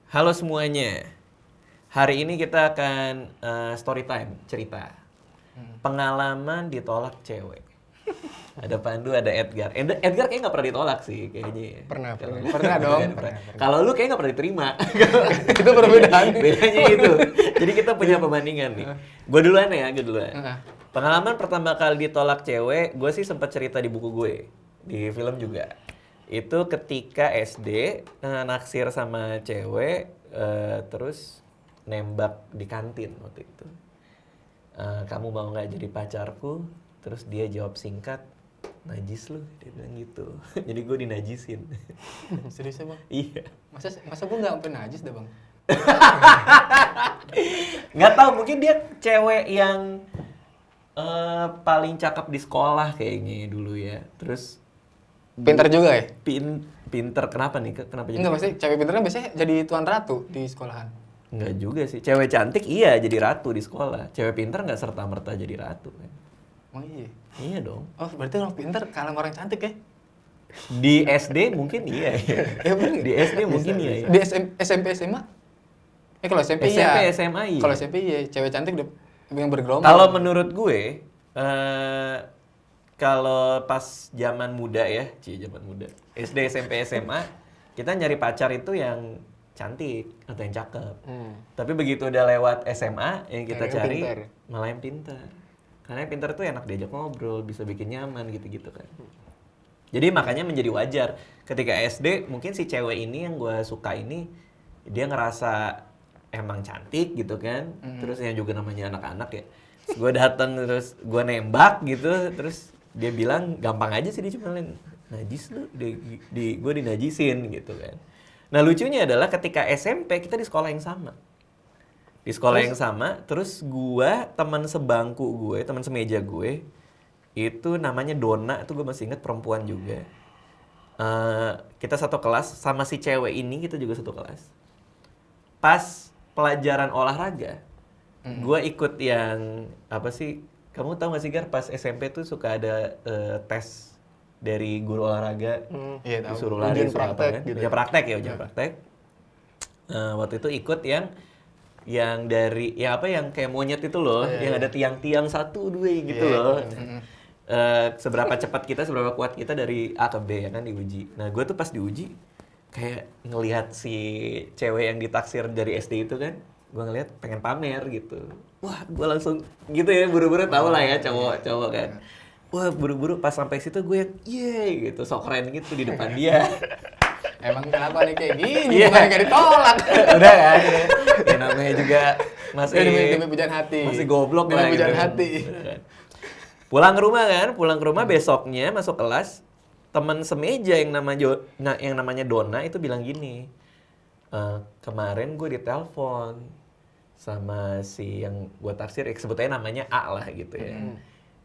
Halo semuanya. Hari ini kita akan story time, cerita. Pengalaman ditolak cewek. Ada Pandu, ada Edgar. Edgar kayaknya nggak pernah ditolak sih, kayaknya. Pernah dong. Kalau lu kayaknya nggak pernah diterima. Itu perbedaan. Bedanya itu. Jadi kita punya perbandingan nih. Gue duluan. Pengalaman pertama kali ditolak cewek, gue sih sempat cerita di buku gue. Di film juga. Itu ketika SD, naksir sama cewek, terus nembak di kantin waktu itu. Kamu mau nggak jadi pacarku? Terus dia jawab singkat, najis lu, dia bilang gitu. Jadi gue dinajisin. Serius ya bang? Iya. Masa gue nggak sampai najis dah bang? Nggak tahu, mungkin dia cewek yang paling cakep di sekolah kayaknya dulu ya. Terus Pintar juga ya? Pinter, kenapa nih? Kenapa jadi? Enggak, pasti cewek pintar kan biasanya jadi tuan ratu di sekolahan. Enggak juga sih. Cewek cantik iya jadi ratu di sekolah. Cewek pinter nggak serta-merta jadi ratu kan. Oh iya? Iya dong. Oh berarti orang pintar kalah sama orang cantik ya? Di SD mungkin iya. Ya bener. Di SD mungkin iya. Di SMP SMA? Kalau SMP SMP, iya. SMA iya. Kalau SMP iya, cewek cantik udah yang bergelombang. Kalau menurut gue, kalau pas zaman muda ya, zaman muda, SD, SMP, SMA, kita nyari pacar itu yang cantik atau yang cakep. Tapi begitu udah lewat SMA, yang kita cari malah yang pintar. Karena yang pintar tuh enak diajak ngobrol, bisa bikin nyaman gitu-gitu kan. Jadi makanya menjadi wajar ketika SD mungkin si cewek ini yang gue suka ini dia ngerasa emang cantik gitu kan. Terus yang juga namanya anak-anak ya. Gue datang terus gue nembak gitu, terus dia bilang gampang aja sih, dia cuma bilang najis lu, gue dinajisin gitu kan. Nah lucunya adalah ketika SMP kita di sekolah yang sama. Di sekolah yang sama, terus gue, teman sebangku gue, teman semeja gue, itu namanya Donna, itu gue masih inget, perempuan juga. Kita satu kelas, sama si cewek ini kita juga satu kelas. Pas pelajaran olahraga, gue ikut yang, apa sih, kamu tahu gak sih Gar, pas SMP tuh suka ada tes dari guru olahraga, Iya tahu. disuruh lari, Ujian praktek kan? gitu. Ujian praktek ya, ujian praktek. Waktu itu ikut yang dari ya apa yang kayak monyet itu loh, yang ada tiang-tiang 1, 2 gitu loh. Seberapa cepat kita, seberapa kuat kita dari A ke B ya kan diuji. Nah gue tuh pas diuji kayak ngelihat si cewek yang ditaksir dari SD itu kan, gue ngelihat pengen pamer gitu. Wah gue langsung gitu ya, buru-buru tau lah ya cowok-cowok kan. Wah buru-buru pas sampai situ gue yang yeay gitu, sok keren gitu di depan dia. Emang kenapa nih kayak gini? Bukan gak ditolak. Udah kan ya namanya juga masih Demi pujaan hati. masih goblok Demi lah pujaan gitu. hati. Pulang ke rumah besoknya masuk kelas, teman semeja yang namanya Donna itu bilang gini, kemarin gue ditelepon sama si yang gue taksir, sebetulnya namanya A lah gitu ya,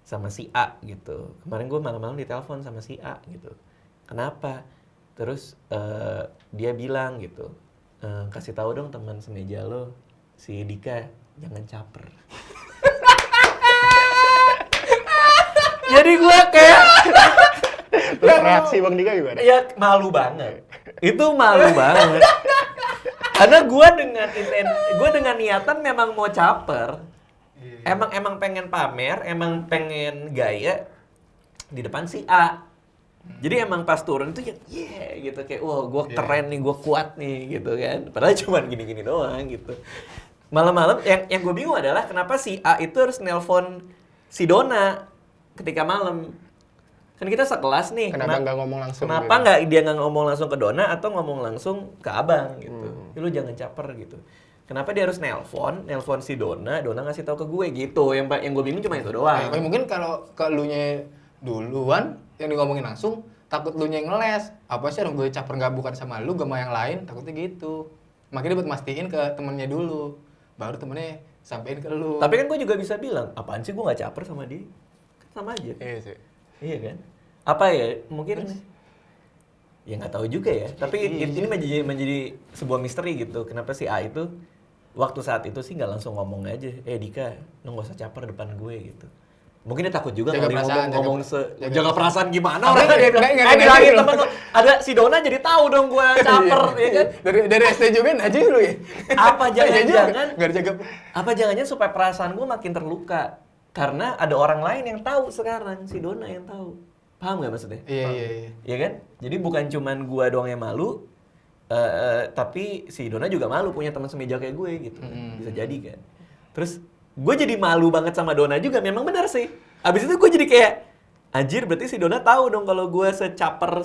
sama si A gitu. Kemarin gue malam-malam ditelepon sama si A gitu. Kenapa? Terus dia bilang gitu, kasih tahu dong teman semeja lo, si Dika, jangan caper. Jadi gue kayak Terus reaksi Bang Dika gimana? ya malu banget. Itu malu banget. Karena gue dengan niatan memang mau caper. Emang pengen pamer, emang pengen gaya di depan si A. Jadi emang pas turun itu ya gitu kayak wah gue keren nih, gue kuat nih gitu kan. Padahal cuma gini-gini doang gitu. Malam-malam yang gue bingung adalah kenapa si A itu harus nelpon si Donna ketika malam. Kan kita sekelas nih. Kenapa nggak ngomong langsung? Kenapa nggak dia nggak ngomong langsung ke Donna atau ngomong langsung ke abang gitu. Lu jangan caper gitu. Kenapa dia harus nelpon si Donna ngasih tahu ke gue gitu. Yang gue bingung cuma itu doang. Mungkin kalau ke elunya duluan yang ngomongin langsung, takut elunya ngeles. Apa sih orang gue caper nggak bukan sama lu, gak sama yang lain, takutnya gitu. Makanya dia buat mastiin ke temennya dulu, baru temennya sampein ke lu. Tapi kan gue juga bisa bilang, apaan sih gue nggak caper sama dia? Kan sama aja. Iya sih. Iya kan? Apa ya? Mungkin ya nggak tahu juga ya. Tapi ini menjadi sebuah misteri gitu. Kenapa si A itu waktu saat itu sih nggak langsung ngomong aja, Dika, lu nggak usah caper depan gue gitu. Mungkin dia takut juga Jaga kali perasaan, ngomong jaga perasaan gimana Tapi orang. nggak Bilangin gitu. temen lu, ada si Dona jadi tahu dong gua caper ya kan. Dari SD juga aja lu ya. Apa Iya juga. jangan-jangan Nggak dijaga. apa jangan-jangan supaya perasaan gua makin terluka karena ada orang lain yang tahu sekarang, si Dona yang tahu. Paham nggak maksudnya? Iya. Iya kan? Jadi bukan cuman gua doang yang malu, tapi si Dona juga malu punya teman semeja kayak gue gitu. Bisa jadi kan. Terus gue jadi malu banget sama Dona juga, memang benar sih. Abis itu gue jadi kayak, anjir berarti si Dona tahu dong kalau gue secaper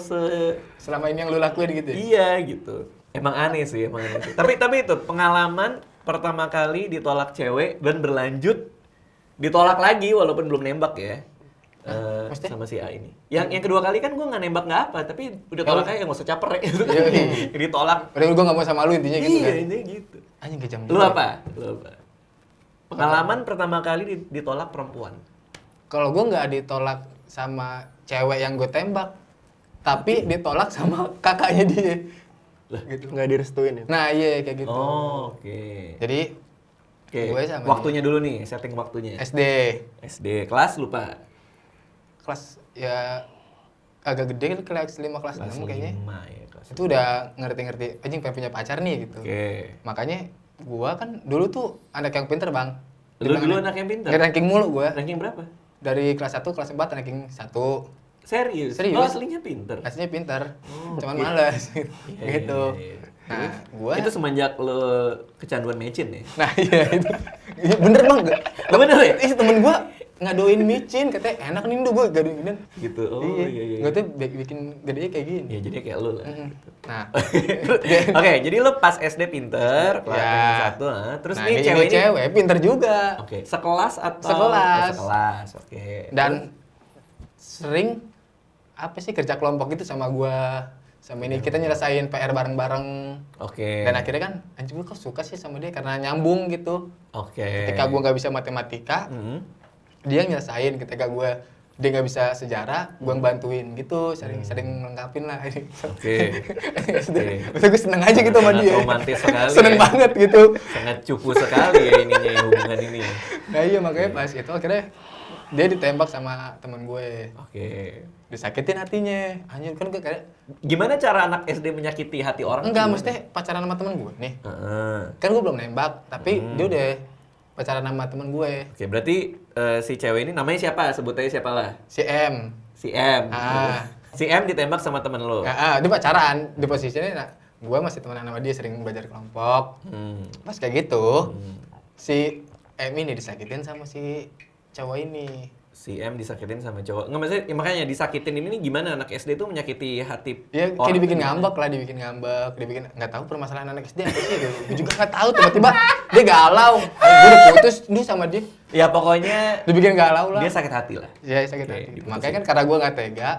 Selama ini yang lu lakuin gitu ya? Iya gitu. Emang aneh sih. Tapi itu pengalaman pertama kali ditolak cewek dan berlanjut ditolak lagi walaupun belum nembak ya. Maksudnya? Sama si A ini. Yang kedua kali kan gue nggak nembak nggak apa, tapi udah tolak aja nggak usah caper ya. Gitu kan. Ditolak. Padahal gue nggak mau sama lu intinya gitu Iya, kan? intinya gitu. Anjing kejam Lu juga. apa? Pengalaman pertama kali ditolak perempuan. Kalau gue nggak ditolak sama cewek yang gue tembak, tapi ditolak sama kakaknya dia. Gitu. Nggak direstuin ya? Nah iya kayak gitu. Oh, oke. Jadi Oke. gue sama Waktunya dulu nih, setting waktunya. SD SD kelas lupa. kelas ya agak gede kelas 5 kelas 6 kayaknya. 5 ya, kelas Itu udah ngerti-ngerti anjing pengen punya pacar nih gitu. Oke. Makanya gua kan dulu tuh anak yang pinter, Bang. Lu dulu anak yang pintar? Ranking mulu gua. Ranking berapa? Dari kelas 1 kelas 4 ranking 1. Serius? Serius. Oh, aslinya pintar? Aslinya pinter. Cuman oke. males Iya, gitu. iya, iya. Nah, gua Itu semenjak lu kecanduan mecin ya? Nah, iya itu. Iya, bener, Bang. Lu bener ya? Ih, temen gua ngadoin micin, katanya enak nih gua gadoin gini. Gitu. Oh iya. iya. Gua tuh bikin gedenya kayak gini. Ya jadi kayak lu lah. Nah, Oke, jadi lu pas SD pinter, kelas Ya. 1, terus nah, nih ini cewek ini cewek pinter juga. Oke, sekelas atau Sekelas. Oh, sekelas. Oke. Dan sering apa sih kerja kelompok gitu sama gua sama ini kita nyelesain PR bareng-bareng. Oke. Dan akhirnya kan anjing gua kok suka sih sama dia karena nyambung gitu. Oke. Ketika gua nggak bisa matematika, dia yang nyelesain. Ketika dia nggak bisa sejarah, gua yang bantuin gitu, sering lengkapin lah. Oke. Terus gue seneng aja gitu sama Sangat dia. romantis sekali Seneng ya. banget gitu. Sangat cupu sekali ya ininya ya, hubungan ini. Nah iya makanya pas itu akhirnya dia ditembak sama temen gue. Oke. Disakitin hatinya. Anjir kan gue kayak Gimana cara anak SD menyakiti hati orang? enggak, Gimana? mesti pacaran sama temen gue nih. Heeh. Kan gue belum nembak, tapi dia udah pacaran sama temen gue. Oke, berarti si cewek ini namanya siapa? Sebut aja siapa lah. Si M. Si M. Ah. Si M ditembak sama temen lo. Dia pacaran. Di posisinya nah, gue masih temenan sama dia, sering belajar kelompok. Pas kayak gitu, si M ini disakitin sama si cowok ini. Si M disakitin sama cowok. Nggak, maksudnya ya makanya disakitin ini nih gimana anak SD tuh menyakiti hati Ya kayak orang dibikin tuh gimana? ngambek lah, dibikin nggak tahu permasalahan anak SD apa sih. Gue juga nggak tahu, tiba-tiba dia galau. Gue udah putus dulu sama dia, Ya pokoknya dibikin galau lah. dia sakit hati lah. Ya sakit Oke, hati. diputusin. Makanya kan karena gue nggak tega,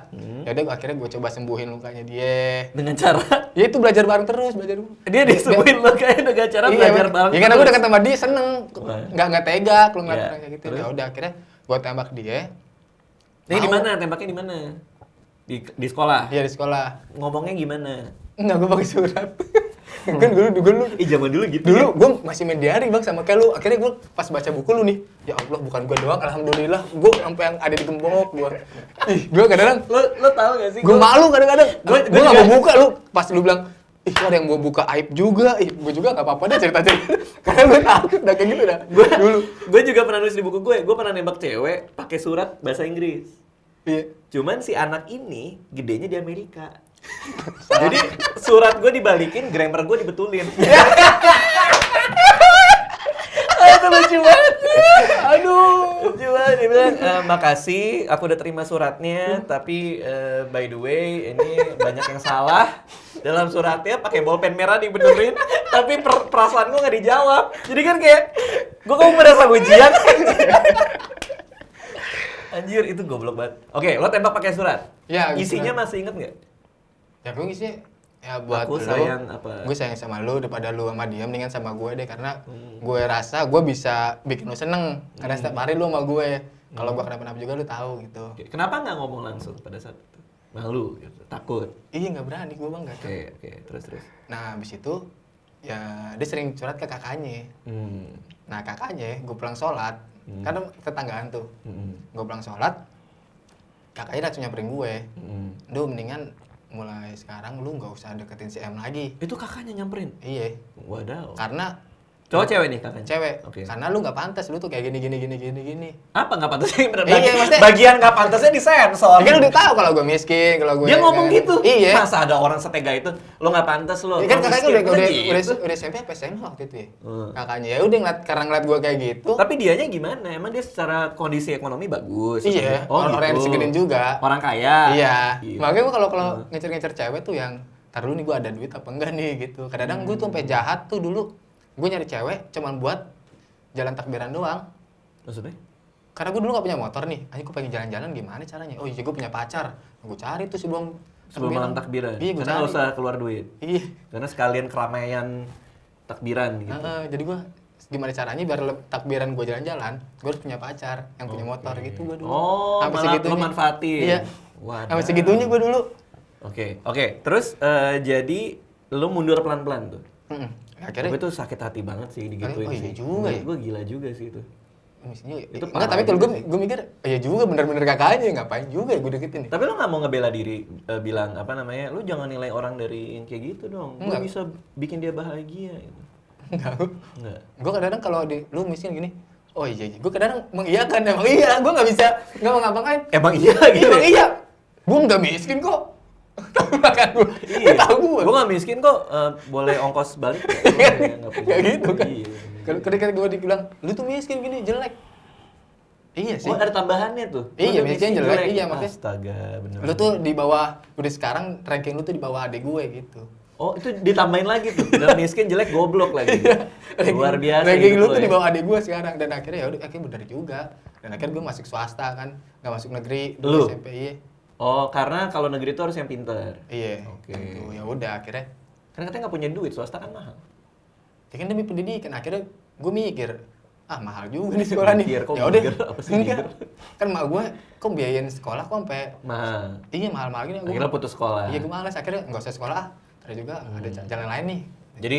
ya udah akhirnya gue coba sembuhin lukanya dia. Dengan cara Ya itu belajar bareng terus, dia disembuhin lo kayak dengan cara Iya, belajar bareng. ya karena gue terus. deket sama dia seneng, Wah. nggak tega kalau ngeliat Iya. orang kayak gitu. Terus? Ya udah akhirnya gue tembak dia. Ini di Mau. mana? Tembaknya di mana? Di sekolah. Dia di sekolah. Ngomongnya gimana? Enggak, gue pakai surat. Kan dulu Ih, zaman dulu gitu. Dulu ya? gue masih main diary Bang sama kayak lu. Akhirnya gue pas baca buku lu nih, ya Allah bukan gue doang, alhamdulillah. Gue sampai yang ada di gembok gue. Ih, gue kadang-kadang Lo tahu gak sih? gue malu kadang-kadang. Gua Gue nggak juga. mau buka lu. Pas lu bilang, ih ada yang mau buka aib juga. Ih, gue juga nggak apa-apa deh cerita-cerita. Karena gue takut udah kayak gitu dah. Dulu. Gue juga pernah nulis di buku gue pernah nembak cewek pakai surat bahasa Inggris. Iya. Cuman si anak ini gedenya di Amerika. Jadi surat gue dibalikin, grammar gue dibetulin. Itu lucu banget. Aduh. Lucu banget. Dia bilang, makasih, aku udah terima suratnya, tapi by the way, ini banyak yang salah. Dalam suratnya pakai bolpen merah dibenerin, tapi perasaan gue nggak dijawab. Jadi kan kayak, gue kamu merasa ujian. Anjir, itu goblok banget. Oke, lo tembak pakai surat. Ya, Isinya surat. masih inget nggak? Ya gue ngisinya ya buat Aku lu, sayang apa? gue sayang sama lu daripada lu sama dia, mendingan sama gue deh karena gue rasa gue bisa bikin lu seneng karena setiap hari lu sama gue. Kalau gue kenapa-napa juga lu tahu gitu. Oke, kenapa nggak ngomong langsung pada saat itu? Malu, gitu. Takut. Iya nggak berani gue Bang, nggak tahu. Oke, terus. Nah habis itu ya dia sering curhat ke kakaknya. Hmm. Nah kakaknya gue pulang sholat, kan tetanggaan tuh. Gue pulang sholat, kakaknya langsung nyamperin gue. Duh mendingan mulai sekarang lu nggak usah deketin si M lagi. Itu kakaknya nyamperin? Iya. Wadaw. Karena Cowok cewek nih kakaknya? cewek. Oke. Karena lu nggak pantas, lu tuh kayak gini. Apa nggak pantasnya? Iya, maksudnya- Bagian nggak pantasnya disensor. Kan lu udah tahu kalau gue miskin, kalau gue Dia ngomong kan- gitu? Iya. Masa ada orang setega itu? Lo nggak pantas lo. Ya kan lo kakaknya miskin, udah gitu. udah SMP apa SMA waktu itu ya. Kakaknya ya udah karena ngeliat gue kayak gitu. Tapi dianya gimana? Emang dia secara kondisi ekonomi bagus? Iya, Oh, orang yang gitu. disegenin juga. Orang kaya? Iya. Gitu. Makanya gue kalau ngecer-ngecer cewek tuh yang tar dulu nih gue ada duit apa enggak nih gitu. Kadang-kadang gue tuh sampai jahat tuh dulu. Gue nyari cewek cuman buat jalan takbiran doang. Maksudnya? Karena gue dulu gak punya motor nih. Ayo gue pengen jalan-jalan gimana caranya? Oh iya gue punya pacar. Gue cari tuh sebelum Malam takbiran? Iya gue Karena cari. nggak usah keluar duit? Iya. Karena sekalian keramaian takbiran gitu? Jadi gue gimana caranya biar takbiran gue jalan-jalan, gue harus punya pacar yang punya motor gitu gue dulu. Oh, malah lo manfaatin? Iya. Waduh. Sampai segitunya gue dulu. Oke. Terus jadi lo mundur pelan-pelan tuh? Akhirnya Tapi itu sakit hati banget sih digituin Oh, iya sih. juga ya. Gue gila juga sih itu. itu Itu enggak, parah tapi kalau juga gue mikir, ya juga bener-bener kakaknya, ngapain juga ya gue deketin nih. Tapi lo nggak mau ngebela diri, bilang apa namanya, lo jangan nilai orang dari yang kayak gitu dong. Gue Enggak. bisa bikin dia bahagia gitu. Enggak, Enggak. gue kadang-kadang kalau lu miskin gini, oh iya, gue kadang mengiyakan, emang iya, gue nggak bisa, nggak mau ngapa-ngapain. Emang iya gitu Emang ya? iya, gue nggak miskin kok. Tahu makan gue, tahu gue. Gue nggak miskin kok, boleh ongkos balik ya? Nggak gitu kan. Iya. Kalau ketika gue dibilang, lu tuh miskin gini, jelek. Iya sih. Oh ada tambahannya tuh? Iya, Lu tuh miskin jelek, iya, makanya. Astaga, bener. Lu tuh di bawah, udah sekarang ranking lu tuh di bawah adik gue gitu. Oh itu ditambahin lagi tuh, udah miskin jelek goblok lagi. Luar biasa. Ranking hidup lu lo tuh ya. di bawah adik gue sekarang, dan akhirnya ya udah, akhirnya bener juga. Dan akhirnya gue masuk swasta kan, nggak masuk negeri, Lu? SMP, iya. Oh karena kalau negeri itu harus yang pinter. Iya. Oke. Gitu. Ya udah akhirnya, Karena katanya nggak punya duit, swasta kan mahal. ya kan demi pendidikan. Akhirnya gue mikir, mahal juga nih sekolah nih. Mikir, kok Ya udah. mikir? Apa sih Enggak. mikir? Kan mak gue kok biayain sekolah kok sampai Mahal. iya mahal-mahal gini. Gua- Akhirnya putus sekolah. Iya gue males, akhirnya nggak usah sekolah Ada juga ada jalan lain nih. Jadi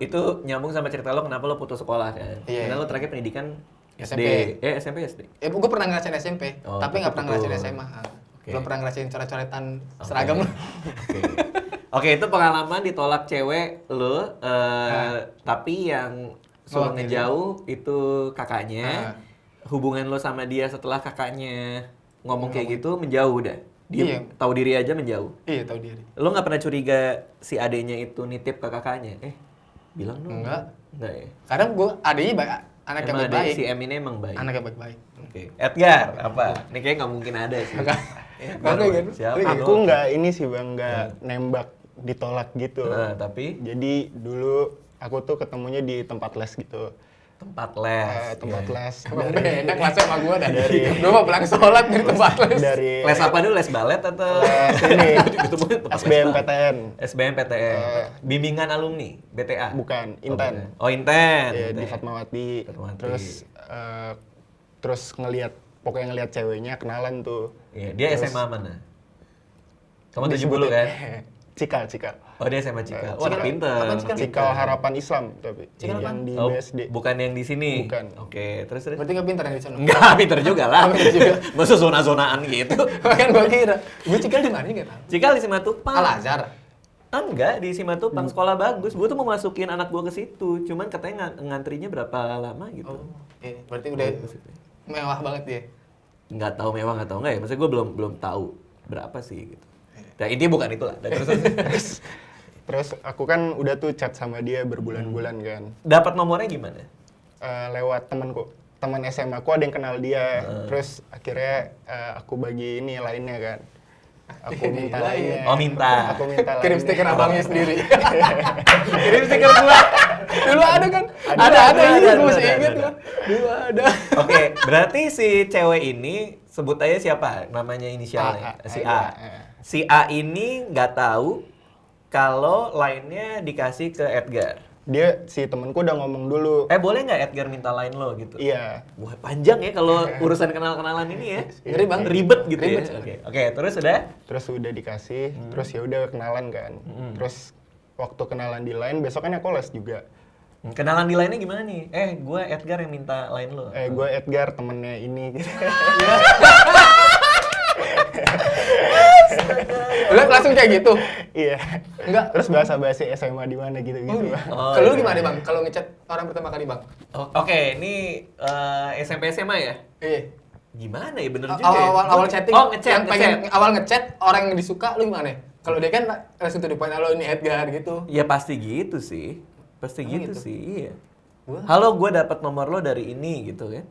itu nyambung sama cerita lo kenapa lo putus sekolah kan? Iya. Karena lo terakhir pendidikan SD. SMP. SMP SD. Gue pernah ngerasain SMP, Oh, tapi nggak tapi pernah ngerasain putus. SMA. Oke. Belum pernah ngerasain coret-coretan seragam lo. Oke. Oke, itu pengalaman ditolak cewek lo, tapi yang suruh Waktu ngejauh itu kakaknya. Ah. Hubungan lo sama dia setelah kakaknya ngomong kayak gitu menjauh udah. Dia Iya. tahu diri aja menjauh. Iya tahu diri. Lo nggak pernah curiga si adenya itu nitip ke kakaknya? Bilang dong. Enggak. Enggak ya? Kadang gue adanya baik, anak yang Emang adek baik-baik. si M ini emang baik. Anak yang baik-baik. Oke. Edgar, apa? Ini kayaknya nggak mungkin ada sih. Enggak. Edgar, Enggak, kan? siapa? Aku lo? nggak ini sih bang, nggak nembak ditolak gitu. Tapi Jadi dulu aku tuh ketemunya di tempat les gitu. tempat les. Tempat Iya. les Emang beda kelasnya sama gue dah. Gue mau pulang sholat dari tempat les. dari Les apa dulu? Les balet atau? les ini Ketemu tempat les SBMPTN. SBMPTN. Bimbingan alumni BTA. Bukan, Inten. Oh, Inten. Ya, di Inten. Fatmawati. Fatmawati. Terus pokoknya ngelihat ceweknya, kenalan tuh. Iya, dia Terus- SMA mana? Kamu 70 Disebutin. kan? Cikal. Oh, dia SMA Cikal. Wah, Cikal. anak pinter. Apa anak Cikal? pinter. Cikal Harapan Islam tapi Cikal yang apaan? di Oh, BSD. bukan yang di sini. Bukan. Oke, terus. Berarti nggak pintar yang di sana. Enggak, pinter juga lah. Pinter juga. Masa zona-zonaan gitu. Kan gue kira. Gue cikal di mana nggak tahu. Cikal di Simatupang. Al Azhar. Enggak, di Simatupang sekolah bagus. Gue tuh mau masukin anak gue ke situ. Cuman katanya ngantrinya berapa lama gitu. Oh, iya. Berarti udah mewah banget dia. Nggak tahu mewah nggak tahu nggak ya. Maksudnya gue belum tahu berapa sih gitu. Nah, intinya bukan itulah. Dan Terus aku kan udah tuh chat sama dia berbulan-bulan kan. dapat nomornya gimana? Lewat temanku, teman SMA aku ada yang kenal dia. Terus akhirnya aku bagi ini lainnya kan. Aku minta lainnya. Oh, minta. Aku minta lainnya. Kirim stiker abangnya sendiri. Kirim stiker gua. Dulu ada kan? Ada, Iya, gue masih ada, inget ada. gua. Dulu ada. Oke, berarti si cewek ini sebut aja siapa namanya inisialnya? A. Si Iya, A. Si A ini nggak tahu kalau lainnya dikasih ke Edgar. Dia si temanku udah ngomong dulu. Boleh nggak Edgar minta lain lo gitu? Iya. Wah, panjang ya kalau urusan kenal-kenalan ini ya. Ngeri bang. Ribet gitu Ribet. ya. Oke, terus udah. Terus udah dikasih, terus ya udah kenalan kan. Terus waktu kenalan di line, besokannya aku les juga. Kenalan di lainnya gimana nih? Gue Edgar yang minta line lo. Gue Edgar, temennya ini. Gitu. Lu langsung kayak gitu? Iya. Enggak. Terus bahasa-bahasa SMA di mana gitu-gitu. Oh, Kalau lu iya. gimana Bang? Kalau ngechat orang pertama kali Bang? Oke, ini SMP SMA ya? Iya. Gimana ya, bener juga ya? Awal chatting, Oh, ngechat, yang pengen awal ngechat orang yang disuka lu gimana? Kalau dia kan langsung to the point, halo ini Edgar gitu. Ya pasti gitu sih. Pasti Emang gitu gitu? sih, iya. Gua? Halo, gue dapat nomor lo dari ini gitu kan.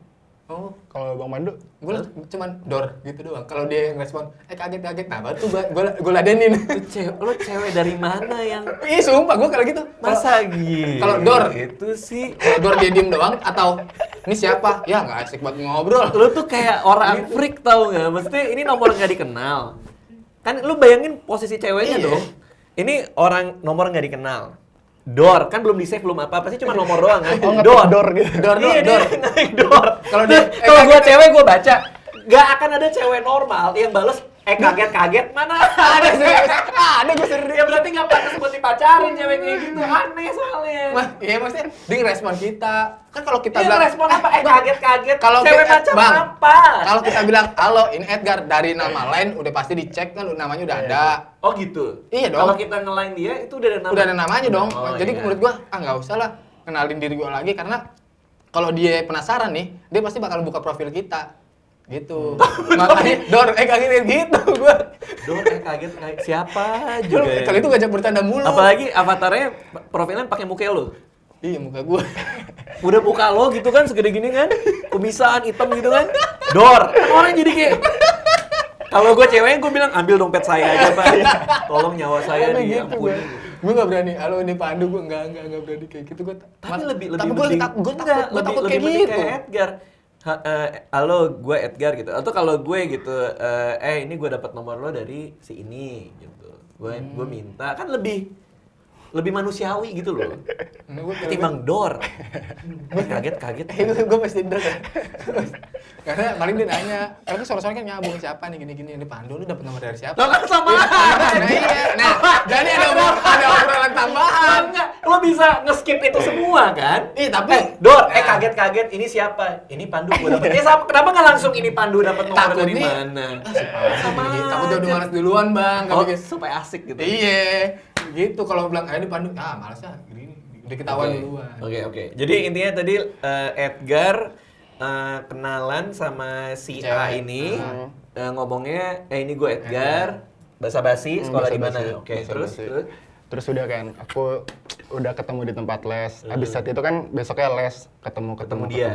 Oh, Kalau Bang Mandu, gue cuman door gitu doang. Kalau dia ngerespon, kaget, nah baru tuh gue ladenin. Lo cewek dari mana yang Ih sumpah gue kalau gitu. masa gitu? Kalau door? Itu sih. Kalau door dia diem doang atau ini siapa? Ya nggak asik buat ngobrol. Lo tuh kayak orang freak tau nggak? Maksudnya ini nomor nggak dikenal. Kan lu bayangin posisi ceweknya Iya. dong. Ini orang nomor nggak dikenal. Door kan belum di save belum apa-apa sih, cuma nomor doang kan. door gitu. Iya, Door. dia naik door. Kalau dia- Kalau gua cewek gua baca, nggak akan ada cewek normal yang bales kaget-kaget mana ada sih. Ada gue sering. Ya berarti nggak pantas buat dipacarin cewek kayak gitu. Aneh soalnya. Mah, iya maksudnya dia ngerespon kita. Kan kalau kita Dia bilang respon apa? Kaget-kaget. Kalau cewek kita- macam Bang, apa? Kalau kita bilang, halo ini Edgar, dari nama lain udah pasti dicek kan namanya udah ada. Oh gitu. Iya dong. Kalau kita ngelain dia itu udah ada nama. Udah ada namanya dong. Oh, Jadi iya. menurut gua, nggak usah lah kenalin diri gua lagi karena kalau dia penasaran nih, dia pasti bakal buka profil kita. Gitu. Makanya Dor, kaget gitu gua. Door kaget. Siapa juga. ya? Kali itu ngajak bercanda mulu. Apalagi avatarnya profilnya pakai muka lo. Iya muka gua. Udah muka lo gitu kan segede gini kan, kumisan hitam gitu kan. Door. Orang jadi kayak kalau gue ceweknya gue bilang ambil dompet saya aja Pak. Tolong nyawa saya Gitu diampuni. Gue nggak berani. Halo ini Pandu, gue nggak berani kayak gitu. Gua Tapi lebih tapi gue mending- takut enggak, kayak lebih mending gitu. kayak Edgar. Halo, gue Edgar gitu. Atau kalau gue gitu, ini gue dapat nomor lo dari si ini gitu. Gue minta kan lebih manusiawi gitu loh. Ketimbang door. Kaget. Gue pasti dor. Karena paling dia nanya, karena sore-sore kan nyambung siapa nih gini-gini. Ini Pandu, lu dapet nomor dari siapa? Lo kan sama. Nah, iya. Nah, jadi ada obrolan tambahan. Enggak, lo bisa nge-skip itu semua kan? Iya, tapi Dor, kaget-kaget ini siapa? Ini Pandu gue dapet. Kenapa nggak langsung ini Pandu dapet nomor Takut dari nih. mana? Sama takut dia udah malas duluan, Bang. Oh, Kalau supaya asik gitu. iya. Gitu kalau bilang ayo di Pandu, malas ah gini. Udah ketahuan duluan. Oke. Jadi intinya tadi Edgar kenalan sama si A Cewek. ini ngomongnya ini gue Edgar, basa-basi sekolah di mana? basa-basi, Oke, basa-basi. terus Terus udah kan, aku udah ketemu di tempat les. Abis saat itu kan besoknya les, ketemu dia.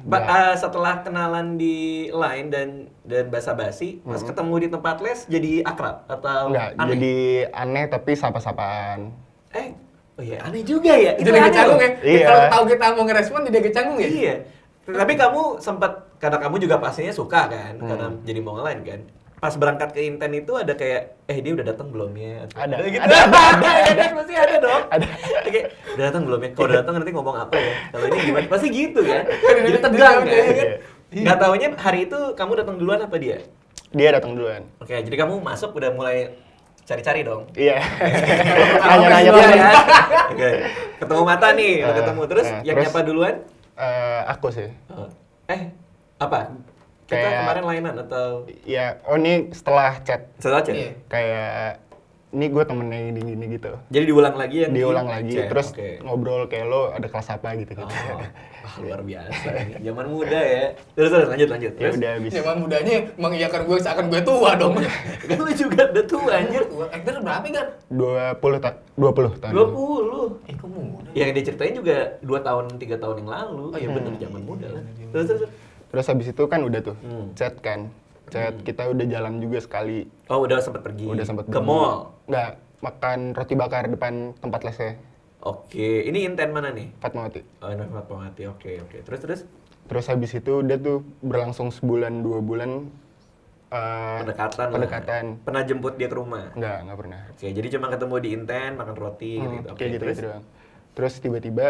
dia. Setelah kenalan di line dan basa-basi, pas ketemu di tempat les jadi akrab atau Enggak, aneh? jadi aneh tapi sapa-sapaan. Oh iya, aneh juga ya. Itu Jadi aneh canggung loh. ya. Iya. Kalau tahu kita mau ngerespon jadi canggung ya. Iya. Tapi kamu sempat, karena kamu juga pastinya suka kan, karena jadi mau nge-line kan. Pas berangkat ke Inten itu ada kayak, dia udah datang belum ya? Atau- Ada. gitu. Ada. Ya kan? Pasti ada dong. Ada. Kayak, udah datang belum ya? Kalau udah datang nanti ngomong apa ya? Kalau ini gimana? Pasti gitu kan? Jadi tegang kan? Iya. Nggak taunya hari itu kamu datang duluan apa dia? Dia datang duluan. Oke, jadi kamu masuk udah mulai cari-cari dong? Iya. Nanya-nanya Nanya-nanya duluan dulu. ya? Oke. Ketemu mata nih, udah ketemu. Terus yang terus- nyapa duluan? Aku sih. Apa? Kita Kayak- kemarin lainan atau Ya, ini setelah chat. setelah chat? Iya. Kayak, ini gue temennya gini gitu. Jadi diulang lagi yang Diulang di lagi, chat, terus oke. ngobrol kayak lo ada kelas apa gitu. Oh, luar biasa ini. Zaman muda ya. Terus lanjut. Ya Terus udah habis. Zaman mudanya mengiyakan gue seakan gue tua dong. kan lu juga udah tua anjir. Edgar berapa kan? 20 tahun. 20. Kok muda? Yang dia ceritain juga 2 tahun 3 tahun yang lalu. Oh iya bener zaman muda lah. Terus. Terus habis itu kan udah tuh chat kan. Hmm. Chat kita udah jalan juga sekali. Oh udah sempat pergi. Udah sempat ke mall. Enggak, makan roti bakar depan tempat lesnya. Oke, ini Inten mana nih? Fatmawati. Oh, ini Fatmawati. Oke. Terus Terus habis itu udah tuh berlangsung sebulan 2 bulan pendekatan. pendekatan. Lah. Pernah jemput dia ke rumah. Enggak pernah. Oke, jadi cuma ketemu di Inten, makan roti gitu. Oke, Kayak gitu, terus. doang. Terus tiba-tiba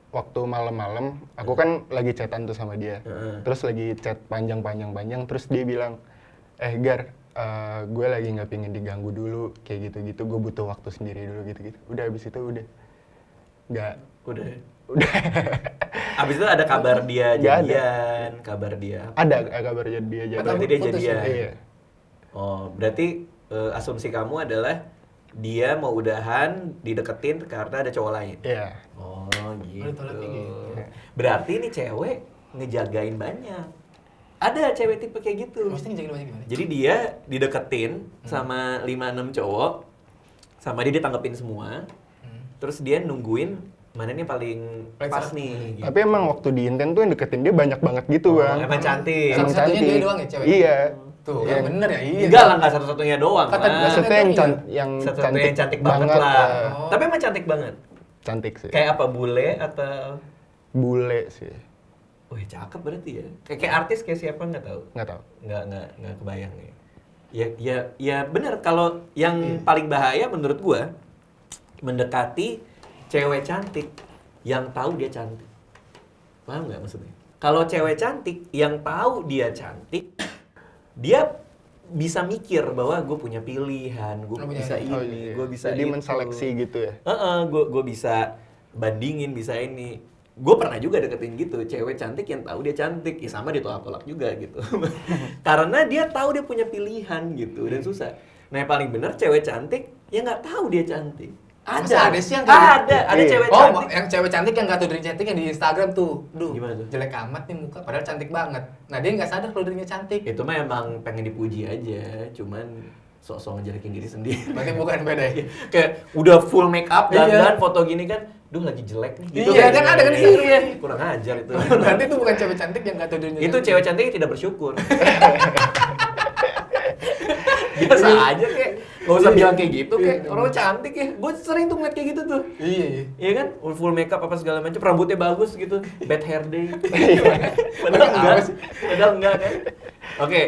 waktu malam-malam aku kan lagi chatan tuh sama dia. Heeh. Terus lagi chat panjang, terus dia bilang, Gar, gue lagi nggak pingin diganggu dulu kayak gitu-gitu, gue butuh waktu sendiri dulu gitu-gitu. Udah habis itu udah nggak Udah. udah Abis itu ada kabar dia Nggak ada. jadian, kabar dia. ada kabar dia jadi. Berarti dia Putus jadian. Iya. Oh, berarti asumsi kamu adalah dia mau udahan, dideketin karena ada cowok lain. Iya. Oh, ditolaknya gitu. gitu. Berarti ini cewek ngejagain banyak. Ada cewek tipe kayak gitu. Mesti ngejagain banyak gimana? Jadi dia dideketin sama 5-6 cowok, sama dia ditanggepin semua. Terus dia nungguin mana nih paling Paling pas serak. nih. gitu. Tapi emang waktu di Inten tuh yang deketin dia banyak banget gitu, Bang. Emang cantik. Emang Satu-satunya cantik. dia doang ya, cewek? Iya. Tuh, Iya. kan bener ya? Iya. Enggak lah, enggak satu-satunya doang. Kata- lah. Maksudnya yang yang Satu-satunya yang cantik banget lah. Oh. Tapi emang cantik banget. cantik sih. Kayak apa, bule atau Bule sih. wih, cakep berarti ya. Kayak artis kayak siapa nggak tahu. Nggak tahu. Nggak kebayang nih. Ya bener, kalau yang paling bahaya menurut gua mendekati cewek cantik yang tahu dia cantik. Paham nggak maksudnya? Kalau cewek cantik yang tahu dia cantik, dia bisa mikir bahwa gue punya pilihan, gue Lo punya bisa pilihan. ini, gue bisa Jadi itu. menseleksi gitu ya. Gue bisa bandingin, bisa ini. Gue pernah juga deketin gitu, cewek cantik yang tahu dia cantik, ya sama ditolak-tolak juga gitu. Karena dia tahu dia punya pilihan gitu dan susah. Nah yang paling bener cewek cantik yang nggak tahu dia cantik. Masa ada sih yang kayak ada Iya. cewek Oh, cantik. yang cewek cantik yang nggak tahu diri cantik yang di Instagram tuh. Duh, Gimana tuh? jelek amat nih muka, padahal cantik banget. Nah, dia nggak sadar kalau dirinya cantik. Itu mah emang pengen dipuji aja, cuman sok-sok ngejelekin diri sendiri. Berarti bukan beda ya? Kayak udah full make up dan Iya. foto gini kan, duh lagi jelek nih. Iya, kan ada kan di situ. Iya, kurang ajar itu. Berarti itu bukan cewek cantik yang nggak tahu dirinya Itu cantik. cewek cantik yang tidak bersyukur. Biasa aja kayak, gak usah bilang kayak gitu kayak orang cantik ya. Gue sering tuh ngeliat kayak gitu tuh. Iya, iya. Iya kan, full makeup apa segala macam, rambutnya bagus gitu, bad hair day. Padahal enggak kan. Oke,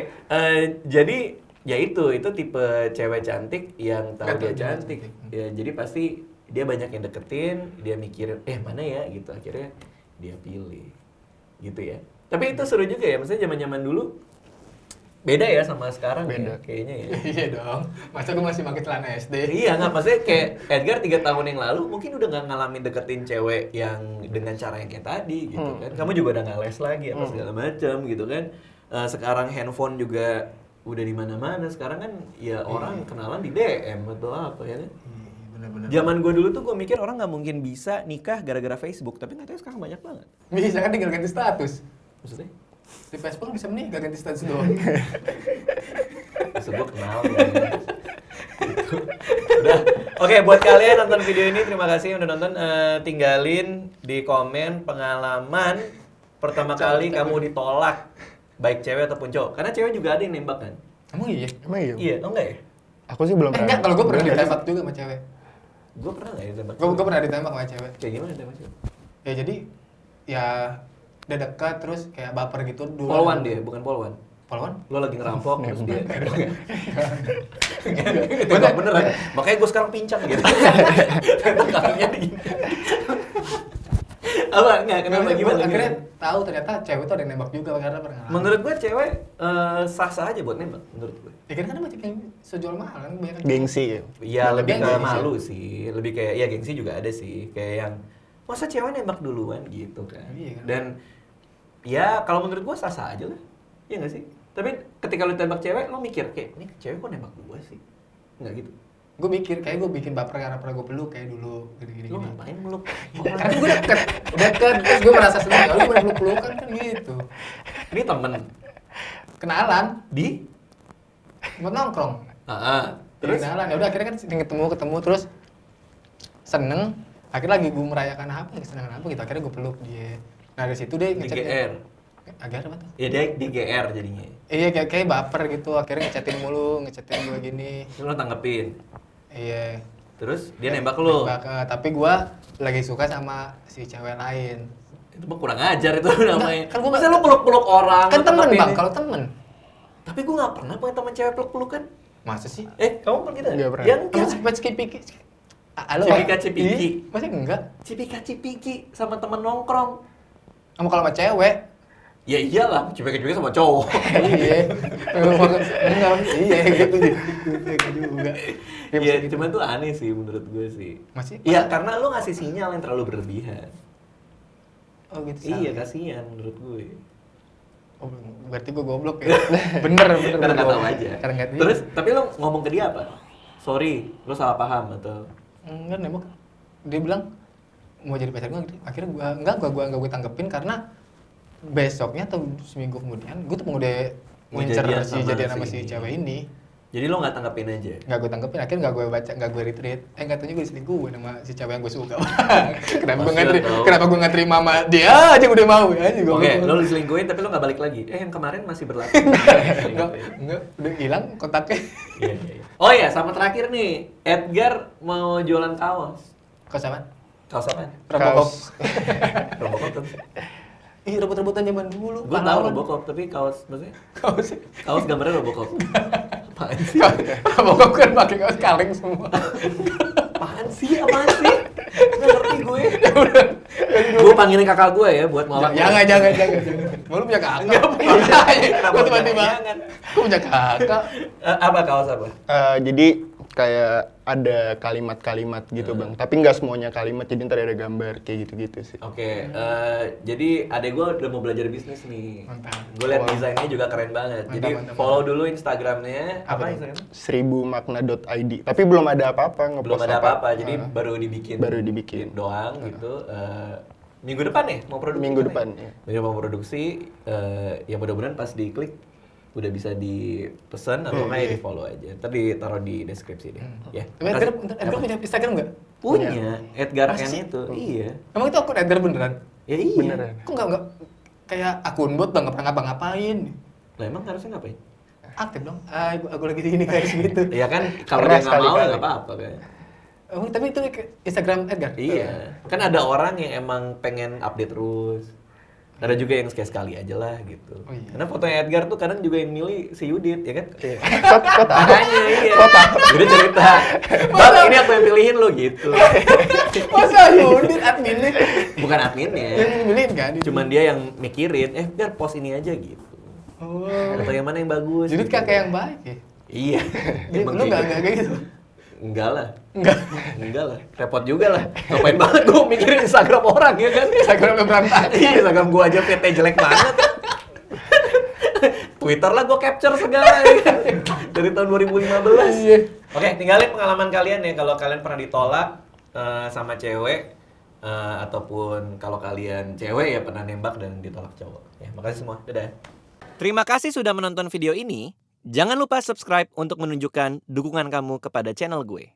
jadi ya itu tipe cewek cantik yang tahu Nggak dia tahu dia cantik. cantik. Ya jadi pasti dia banyak yang deketin, dia mikirin mana ya gitu, akhirnya dia pilih. Gitu ya. Tapi itu seru juga ya, maksudnya zaman-zaman dulu beda ya sama sekarang Beda. ya, kayaknya ya. Iya dong. Masa gue masih pakai celana SD? Iya nggak, maksudnya kayak Edgar 3 tahun yang lalu mungkin udah nggak ngalamin deketin cewek yang dengan cara yang kayak tadi gitu kan. Kamu juga udah nggak les lagi apa segala macam gitu kan. Sekarang handphone juga udah di mana-mana. Sekarang kan ya orang kenalan di DM atau apa ya kan. Iya, bener-bener. Zaman gue dulu tuh gue mikir orang nggak mungkin bisa nikah gara-gara Facebook, tapi nggak tahu sekarang banyak banget. Bisa kan tinggal ganti status. Maksudnya? Di Facebook bisa menikah ganti status doang. Maksud gue kenal ya. Gitu. Udah. Oke, buat kalian nonton video ini terima kasih udah nonton. Tinggalin di komen pengalaman pertama kali kamu ditolak, baik cewek ataupun cowok. Karena cewek juga ada yang nembak kan? Emang iya? Emang iya? Iya, oh enggak ya? Aku sih belum Enggak, kalau gue pernah ditembak juga sama cewek. Gue pernah nggak ya ditembak? Gue pernah ditembak sama cewek. Kayak gimana ditembak cewek? Ya jadi, ya udah dekat terus kayak baper gitu dulu. Polwan dia, bukan polwan. Polwan? Lo lagi ngerampok terus dia. Ditembak beneran. Makanya gue sekarang pincang gitu. Kakinya begini. Apa? Enggak, kenapa? Gimana? Akhirnya tahu ternyata cewek tuh ada yang nembak juga karena pernah. Menurut gue cewek sah-sah aja buat nembak, menurut gue. Ya kan banyak yang sejual mahal kan banyak kan. gengsi ya. Iya, lebih ke Gengsi sih. malu sih. Lebih kayak, ya gengsi juga ada sih. Kayak yang, masa cewek nembak duluan gitu kan. Iya kan. Dan, ya kalau menurut gue sah-sah aja lah. Iya nggak sih? Tapi ketika lu tembak cewek, lo mikir kayak, ini cewek kok nembak gue sih? Nggak gitu. Gue mikir kayak gue bikin baper karena pernah gue peluk kayak dulu gini-gini. Lo ngapain meluk? Karena gue deket terus gue merasa seneng ya gue peluk-pelukan kan gitu. Ini temen. Kenalan, Di? buat nongkrong. Terus? Kenalan, ya udah akhirnya kan sering ketemu terus seneng. Akhirnya lagi gue merayakan apa, kesenangan apa gitu. Akhirnya gue peluk dia. Nah dari situ dia Di ngechat. GR. Agak apa tuh? Ya dia di GR jadinya. Iya kayak baper gitu. Akhirnya ngechatin mulu, ngechatin gue gini. Terus lo tanggepin. Iya. Terus dia nembak lo. Tapi gue lagi suka sama si cewek lain. Itu mah kurang ajar itu namanya. kan gua Masa lo peluk-peluk orang? Kan lo temen tanggepin? bang, kalau temen. Tapi gue gak pernah punya teman cewek peluk-pelukan. Masa sih? Kamu pernah gitu? Nggak pernah. Ya Sama enggak. cepet skipiki. Halo. Cipika-cipiki. Masa enggak? Cipika-cipiki sama temen nongkrong. Sama kalau sama cewek. Ya iyalah, cuek-cuek sama cowok. Iya. Enggak, iya gitu juga. Ya, Iya, gitu. cuman tuh aneh sih menurut gue sih. Masih? Iya, karena lu ngasih sinyal yang terlalu berlebihan. Oh gitu. Iya, kasihan menurut gue. Oh, berarti gue goblok ya. bener. Karena nggak gua tahu goblok. aja. Karena nggak tahu. Terus, tapi lu ngomong ke dia apa? Sorry, lu salah paham atau? Enggak nembak. Dia bilang mau jadi pacar gue. Akhirnya gue tanggepin karena besoknya atau seminggu kemudian gue tuh mau ngincer si jadian sama si cewek ini. Jadi lo nggak tanggepin aja? Nggak gue tanggepin, akhirnya nggak gue baca, nggak gue retweet. Katanya gue diselingkuhin sama si cewek yang gue suka. Kenapa gue nggak terima sama dia aja udah mau ya? Oke, lo diselingkuhin tapi lo nggak balik lagi. Yang kemarin masih berlaku. Enggak, udah hilang kontaknya. Iya. Oh iya, sama terakhir nih, Edgar mau jualan kaos. Kaos apa? Kaos apa? Robocop. Robocop tuh. Ih, rebut-rebutan zaman dulu. Gue tahu Robocop, tapi kaos maksudnya? Kaos gambarnya Robocop. Apaan sih? Robocop kan pakai kaos kaleng semua. Apaan sih? Nggak ngerti gue. Gue panggilin kakak gue ya buat ngolak. Jangan. Mau lu punya kakak? Kenapa Kok tiba-tiba? jangan? Kok punya kakak? Apa kaos apa? Jadi kayak ada kalimat-kalimat gitu bang, tapi nggak semuanya kalimat, jadi ntar ada gambar kayak gitu-gitu sih. Oke, jadi adek gue udah mau belajar bisnis nih. Mantap. Gue liat desainnya juga keren banget. Mantap, Jadi mantap, follow dulu Instagramnya. Apa tuh? Instagramnya? 1000makna.id, tapi belum ada apa-apa ngepost Belum ada apa-apa, jadi baru dibikin. Baru dibikin. Doang gitu. Minggu depan ya mau produksi? Minggu kan depan, ya? ya. Minggu mau produksi, ya mudah-mudahan pas diklik udah bisa dipesan atau nggak ya di follow aja. Ntar ditaruh di deskripsi deh. Ya. Tapi Edgar punya Instagram nggak? Punya Edgar Masa N sih? itu. Iya. Emang itu akun Edgar beneran? Ya iya. Beneran. Kok nggak kayak akun bot bang, nggak pernah ngapa-ngapain? Lah emang harusnya ngapain? Aktif dong. Aku lagi di sini kayak gitu. Ya kan kalau Pernah dia nggak mau ya sekali-kali. nggak apa-apa kan. Oh, tapi itu Instagram Edgar? Iya. Kan ada orang yang emang pengen update terus. Ada juga yang sekali-sekali aja lah gitu. Oh, iya. Karena fotonya Edgar tuh kadang juga yang milih si Yudit, ya kan? Kok tahu? Makanya iya. Yudit cerita, Bang ini aku yang pilihin lo gitu. Masa Yudit adminnya? Bukan adminnya. Yang milihin kan? Cuman dia yang mikirin, biar post ini aja gitu. Oh. Atau yang mana yang bagus. Yudit gitu. kakak yang baik ya? Iya. Emang Lu kayak nggak kayak gitu? Enggak lah. Enggak. Lah. Repot juga lah. Ngapain banget gue mikirin Instagram orang ya kan? Instagramnya berantakan. Iya, Instagram gue aja PT jelek banget. Twitter lah gue capture segala ya kan? Dari tahun 2015. Iya. Oke, tinggalin pengalaman kalian ya kalau kalian pernah ditolak sama cewek ataupun kalau kalian cewek ya pernah nembak dan ditolak cowok. Ya, makasih semua. Dadah. Terima kasih sudah menonton video ini. Jangan lupa subscribe untuk menunjukkan dukungan kamu kepada channel gue.